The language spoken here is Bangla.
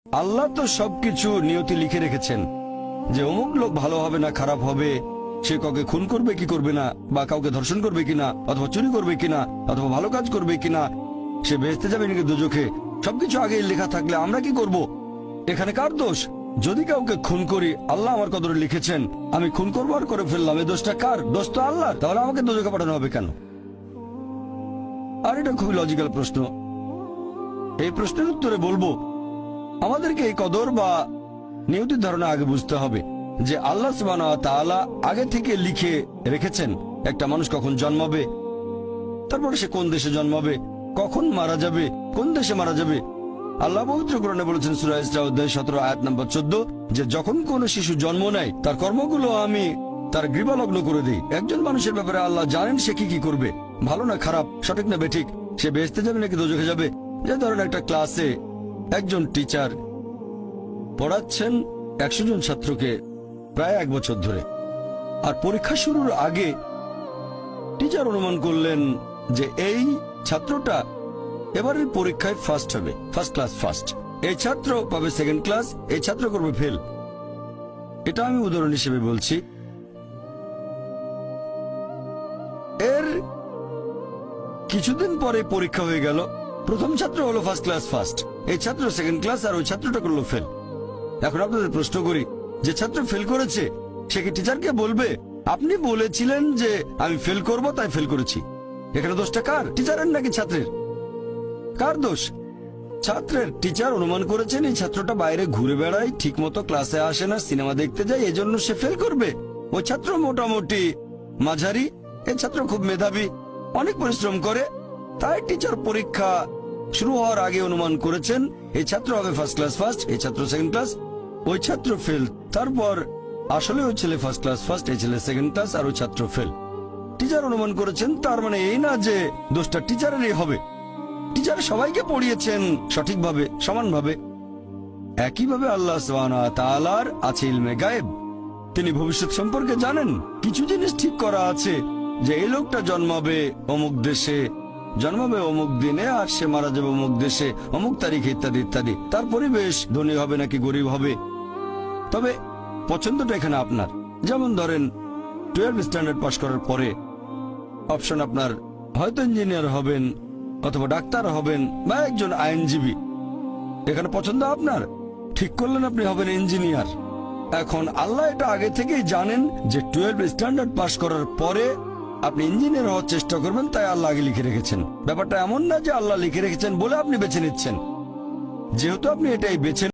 আল্লাহ তো সবকিছু নিয়তি লিখে রেখেছেন যে অমুক লোক ভালো হবে না খারাপ হবে, সে কাউকে খুন করবে কি করবে না, বা কাউকে ধর্ষণ করবে কিনা, অথবা চুরি করবে কিনা, অথবা ভালো কাজ করবে কিনা, সে বেহেশতে যাবে নাকি দোজখে, সবকিছু আগে লেখা থাকলে আমরা কি করব? এখানে কার দোষ? যদি কাউকে খুন করি, আল্লাহ আমার কদরে লিখেছেন, আমি খুন করবো আর করে ফেললাম, এই দোষটা কার? দোষ তো আল্লাহর। তাহলে আমাকে দোজখে পাঠানো হবে কেন? আর এটা খুবই লজিক্যাল প্রশ্ন। এই প্রশ্নের উত্তরে বলবো, আমাদেরকে এই কদর বা নিয়তির ধারণা আগে বুঝতে হবে যে আল্লাহ সুবহানাহু ওয়া তাআলা আগে থেকে লিখে রেখেছেন একটা মানুষ কখন জন্মাবে, তারপরে সে কোন দেশে জন্মাবে, কখন মারা যাবে, কোন দেশে মারা যাবে। আল্লাহ পবিত্র কোরআনে বলেছেন সূরা ইসরা অধ্যায় 17 আয়াত নম্বর 14 যে যখন কোন শিশু জন্ম নেয় তার কর্মগুলো আমি তার গ্রীবালগ্ন করে দিই। একজন মানুষের ব্যাপারে আল্লাহ জানেন সে কি করবে, ভালো না খারাপ, সঠিক না বেঠিক, সে বেহেশতে যাবে নাকি দোজখে যাবে। যে ধরেন একটা ক্লাসে একজন টিচার পড়াচ্ছেন 100 জন ছাত্রকে প্রায় 1 বছর ধরে, আর পরীক্ষা শুরুর আগে টিচার অনুমান করলেন যে এই ছাত্রটা এবারের পরীক্ষায় ফার্স্ট হবে, ফার্স্ট ক্লাস ফার্স্ট, এই ছাত্র পাবে সেকেন্ড ক্লাস, এই ছাত্র করবে ফেল। এটা আমি উদাহরণ হিসেবে বলছি। এর কিছুদিন পরে পরীক্ষা হয়ে গেল, প্রথম ছাত্র হলো ফার্স্ট ক্লাস ফার্স্ট, এই ছাত্র সেকেন্ড ক্লাস, আর ওই ছাত্রটা করলো ফেল। এখন আপনাদের প্রশ্ন করি, যে ছাত্র ফেল করেছে সে কি টিচারকে বলবে আপনি বলেছিলেন যে আমি ফেল করব তাই ফেল করেছি? এখানে দোষটা কার? টিচারের নাকি ছাত্রের? কার দোষ? ছাত্রের। টিচার অনুমান করেছেন এই ছাত্রটা বাইরে ঘুরে বেড়ায়, ঠিক মতো ক্লাসে আসে না, সিনেমা দেখতে যায়, এজন্য সে ফেল করবে। ওই ছাত্র মোটামুটি মাঝারি, এই ছাত্র খুব মেধাবী, অনেক পরিশ্রম করে, তাই টিচার পরীক্ষা শুরু হওয়ার আগে অনুমান করেছেন এই ছাত্র হবে ফার্স্ট ক্লাস ফার্স্ট, এই ছাত্র সেকেন্ড ক্লাস, ওই ছাত্র ফেল। তারপর আসলে ওই ছেলে ফার্স্ট ক্লাস ফার্স্ট, এই ছেলে সেকেন্ড ক্লাস, আর ওই ছাত্র ফেল। টিচার অনুমান করেছেন, তার মানে এই না যে দোষটা টিচারেরই হবে। টিচার সবাইকে পড়িয়েছেন সঠিকভাবে, সমানভাবে। একইভাবে আল্লাহ সুবহানাহু ওয়া তাআলার আছে ইলমে গায়েব, তিনি ভবিষ্যৎ সম্পর্কে জানেন। কিছু জিনিস ঠিক করা আছে যে এই লোকটা জন্মাবে অমুক দেশে, জন্মাবে অমুক দিনে, আর সে মারা যাবে অমুক দেশে অমুক তারিখে, ইত্যাদি ইত্যাদি। তার পরিবেশ ধনী হবে নাকি গরিব হবে, তবে পছন্দটা এখানে আপনার। যেমন ধরেন 12 স্ট্যান্ডার্ড পাশ করার পরে অপশন আপনার হয়তো ইঞ্জিনিয়ার হবেন, অথবা ডাক্তার হবেন, বা একজন আইনজীবী। এখানে পছন্দ আপনার, ঠিক করলেন আপনি হবেন ইঞ্জিনিয়ার। এখন আল্লাহ এটা আগে থেকেই জানেন যে 12 স্ট্যান্ডার্ড পাশ করার পরে আপনি ইঞ্জিনিয়ার হওয়ার চেষ্টা করবেন, তাই আল্লাহ আগে লিখে রেখেছেন। ব্যাপারটা এমন না যে আল্লাহ লিখে রেখেছেন বলে আপনি বেছে নিচ্ছেন। যেহেতু আপনি এটাই বেছে